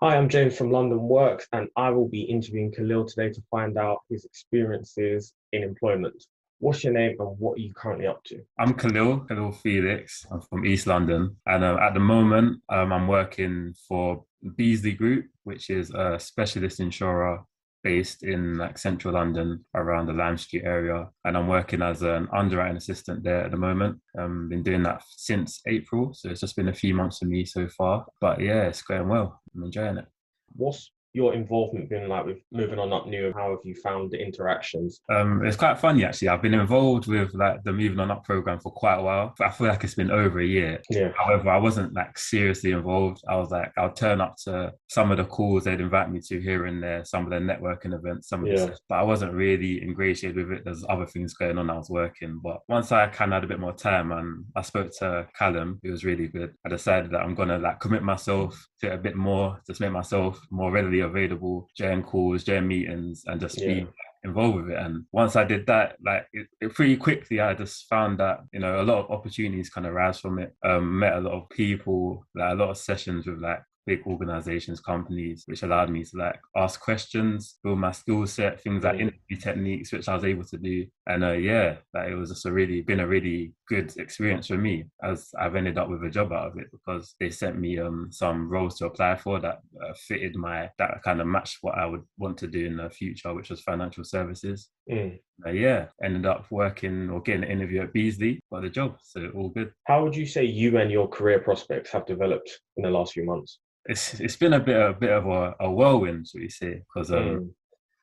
Hi, I'm James from London Works, and I will be interviewing Khalil today to find out his experiences in employment. What's your name and what are you currently up to? I'm Khalil Felix. I'm from East London. And at the moment, I'm working for Beazley Group, which is a specialist insurer based in like central London around the Lime Street area. And I'm working as an underwriting assistant there at the moment. Been doing that since April. So it's just been a few months for me so far. But yeah, it's going well. I'm enjoying it. What's your involvement been like with moving on Up Newham? How have you found the interactions? It's quite funny actually. I've been involved with like the Moving On Up program for quite a while. I feel like it's been over a year. Yeah, However, I wasn't like seriously involved. I was like, I'll turn up to some of the calls they'd invite me to here and there, some of the networking events, some of the yeah, sessions, but I wasn't really ingratiated with it. There's other things going on. I was working, but once I kind of had a bit more time and I spoke to Callum, who was really good, I decided that I'm gonna like commit myself to it a bit more, just make myself more readily available during calls, during meetings, and just yeah, be involved with it. And once I did that, like it pretty quickly, I just found that a lot of opportunities kind of rise from it. Met a lot of people, like a lot of sessions with like big organizations, companies, which allowed me to like ask questions, build my skill set, things like mm, interview techniques, which I was able to do. And yeah, like it was just been a really good experience for me as I've ended up with a job out of it because they sent me some roles to apply for that fitted that kind of matched what I would want to do in the future, which was financial services. mm. Yeah, ended up working or getting an interview at Beazley, got the job, so all good. How would you say you and your career prospects have developed in the last few months? It's been a bit of a whirlwind, should we say? Because Mm,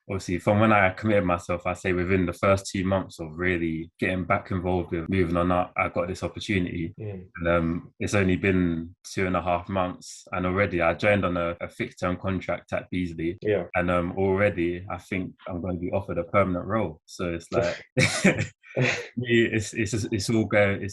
obviously from when I committed myself, I say within the first 2 months of really getting back involved with moving on up, I got this opportunity. mm. And it's only been 2.5 months, and already I joined on a fixed term contract at Beasley. Yeah. And already I think I'm going to be offered a permanent role. So it's like it's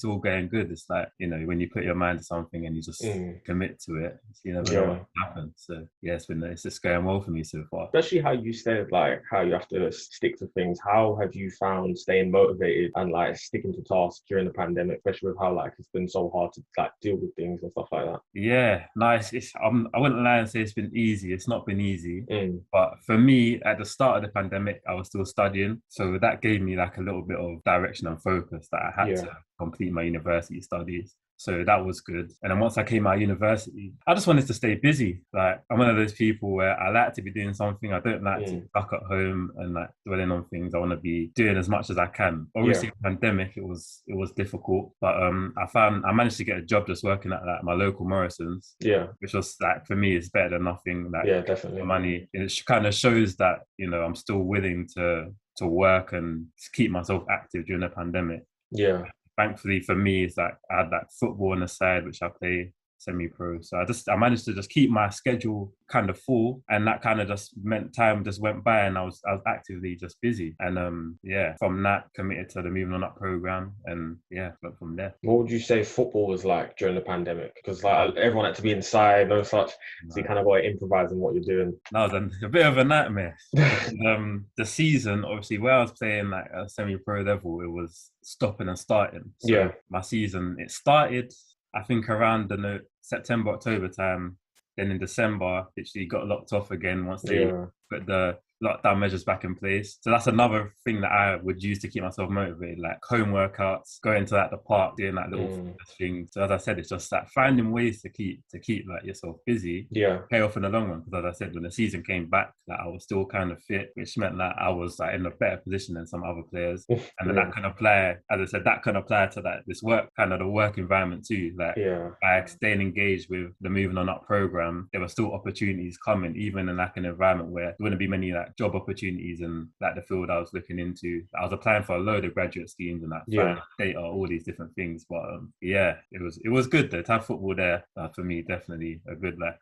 all going good. It's like when you put your mind to something and you just Mm, commit to it, you never know what yeah. will happen. So yeah, it's just going well for me so far. Especially how you said like how you have to stick to things. How have you found staying motivated and like sticking to tasks during the pandemic, especially with how like it's been so hard to like deal with things and stuff like that? Yeah, nice. I wouldn't lie and say it's been easy. It's not been easy. Mm, But for me, at the start of the pandemic, I was still studying. So that gave me like a little bit of direction and focus that I had to yeah. complete my university studies. So that was good. And then once I came out of university, I just wanted to stay busy. Like I'm one of those people where I like to be doing something. I don't like to be Mm, stuck at home and like dwelling on things. I want to be doing as much as I can. yeah. Obviously, the pandemic it was difficult, but I managed to get a job just working at like my local Morrison's, Yeah. which was like for me it's better than nothing. Like Yeah, definitely. money, it kind of shows that I'm still willing to work and keep myself active during the pandemic. Yeah. Thankfully for me, it's like I had like football on the side, which I play semi-pro. So I managed to just keep my schedule kind of full, and that kind of just meant time just went by, and I was actively just busy. And yeah, from that committed to the Moving On Up program, and yeah, went from there. What would you say football was like during the pandemic? Because like everyone had to be inside and such, so you No, kind of got to improvise in what you're doing. no, then a bit of a nightmare. The season, obviously, where I was playing like a semi-pro level, it was stopping and starting. So Yeah. my season, it started, I think, around the September, October time. Then in December, literally got locked off again once they Yeah. put the lockdown measures back in place. So that's another thing that I would use to keep myself motivated, like home workouts, going to like the park, doing like little Mm, things. So as I said, it's just like finding ways to keep like yourself busy yeah. pay off in the long run. Because as I said, when the season came back, like I was still kind of fit, which meant that I was like in a better position than some other players. And then Yeah. that can apply, as I said, that can apply to like this work, kind of the work environment too. Like Yeah. by staying engaged with the Moving On Up program, there were still opportunities coming, even in like an environment where there wouldn't be many like job opportunities in like the field I was looking into. I was applying for a load of graduate schemes and like Yeah. finance, data, all these different things. But yeah, it was good though. To have football there for me, definitely a good like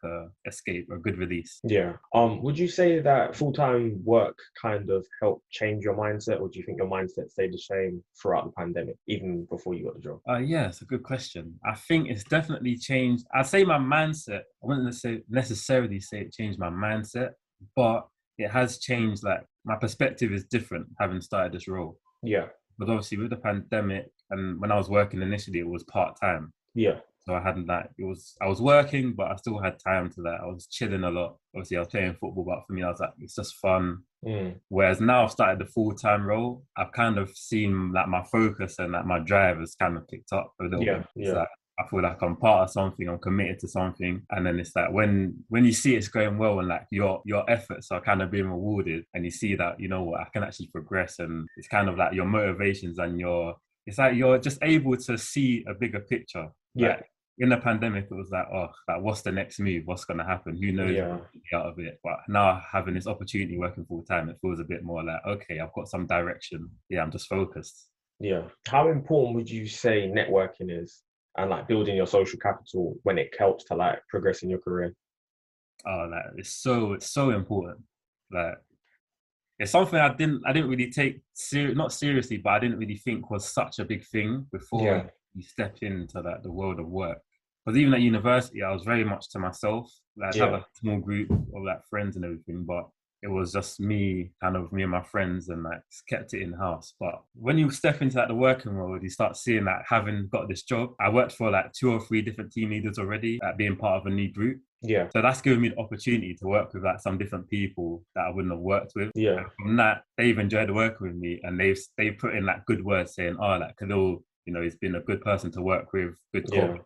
escape, a good release. Yeah. Would you say that full-time work kind of helped change your mindset, or do you think your mindset stayed the same throughout the pandemic, even before you got the job? Yeah, it's a good question. I think it's definitely changed. I'd say my mindset. I wouldn't necessarily say it changed my mindset, but it has changed. Like my perspective is different having started this role. Yeah. But obviously with the pandemic and when I was working initially, it was part time. Yeah. So I hadn't that. I was working, but I still had time to that. I was chilling a lot. Obviously, I was playing football, but for me, I was like, it's just fun. Whereas now I've started the full-time role, I've kind of seen that my focus and that my drive has kind of picked up a little bit. It's like, I feel like I'm part of something, I'm committed to something. And then it's like when you see it's going well and like your efforts are kind of being rewarded and you see that, you know what, I can actually progress, and it's kind of like your motivations and it's like you're just able to see a bigger picture. Like in the pandemic, it was like, oh, like what's the next move? What's going to happen? Who knows what will get out of it? But now having this opportunity working full time, it feels a bit more like, okay, I've got some direction. Yeah, I'm just focused. Yeah. How important would you say networking is and like building your social capital when it helps to like progress in your career? Oh, like it's so important. Like it's something I didn't really take not seriously, but I didn't really think was such a big thing before you step into like the world of work. Because even at university, I was very much to myself. Like I have a small group of like friends and everything, but it was just me and my friends, and like kept it in house. But when you step into like the working world, you start seeing that having got this job, I worked for like 2 or 3 different team leaders already, like being part of a new group. Yeah. So that's given me the opportunity to work with like some different people that I wouldn't have worked with. Yeah. And from that, they've enjoyed working with me, and they've put in like good words saying, oh, like Khalil, you know, he's been a good person to work with, good culture,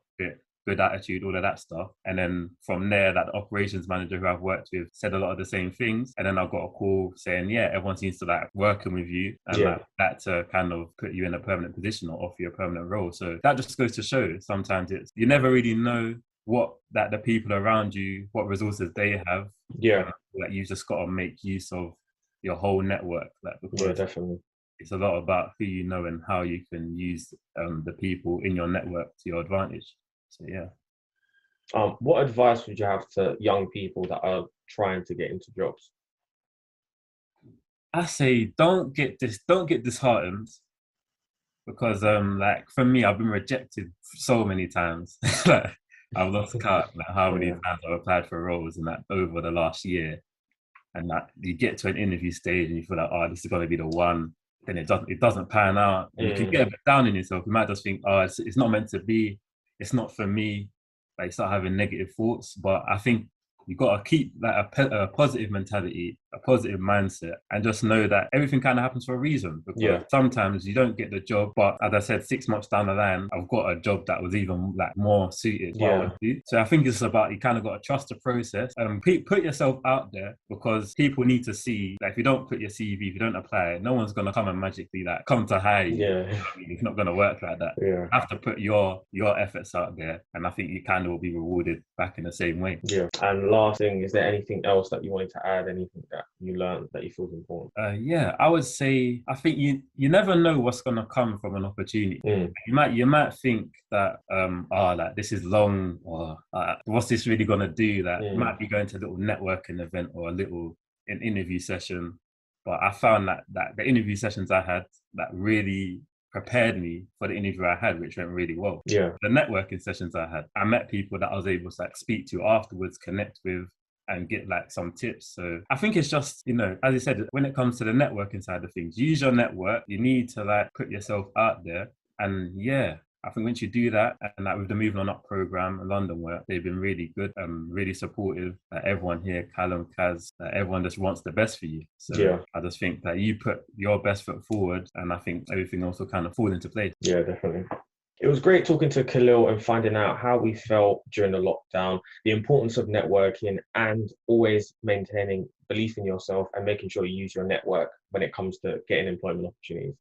good attitude, all of that stuff. And then from there, that operations manager who I've worked with said a lot of the same things. And then I got a call saying, yeah, everyone seems to like working with you, and like that to kind of put you in a permanent position or offer you a permanent role. So that just goes to show sometimes you never really know what that the people around you, what resources they have. Like you just got to make use of your whole network. Like, because definitely. It's a lot about who you know and how you can use the people in your network to your advantage. So yeah. What advice would you have to young people that are trying to get into jobs? I say don't get disheartened, because like for me, I've been rejected so many times. Like I've lost count like how many times I've applied for roles in that over the last year, and that you get to an interview stage and you feel like, oh, this is gonna be the one. Then it doesn't pan out. And you can get a bit down on yourself. You might just think, oh, it's not meant to be. It's not for me. Like you start having negative thoughts. But I think you got to keep like a positive mentality, a positive mindset, and just know that everything kind of happens for a reason. Because sometimes you don't get the job, but as I said, 6 months down the line, I've got a job that was even like more suited what I would do. So I think it's about, you kind of got to trust the process and put yourself out there, because people need to see. Like if you don't put your CV, if you don't apply, no one's gonna come and magically like come to hire you. It's not gonna work like that. You have to put your efforts out there, and I think you kind of will be rewarded back in the same way. And last thing, is there anything else that you wanted to add? Anything that you learned that you feel is important? I would say, I think you never know what's gonna come from an opportunity. You might think that like this is long, or what's this really gonna do? That you might be going to a little networking event or an interview session, but I found that the interview sessions I had that really prepared me for the interview I had, which went really well. The networking sessions I had, I met people that I was able to like speak to afterwards, connect with, and get like some tips. So I think it's just, you know, as I said, when it comes to the networking side of things, use your network. You need to like put yourself out there. And I think once you do that, and like with the Moving On Up program and London work, they've been really good and really supportive. Everyone here, Callum, Kaz, everyone just wants the best for you. So I just think that you put your best foot forward, and I think everything else will kind of fall into place. Yeah, definitely. It was great talking to Khalil and finding out how we felt during the lockdown, the importance of networking, and always maintaining belief in yourself and making sure you use your network when it comes to getting employment opportunities.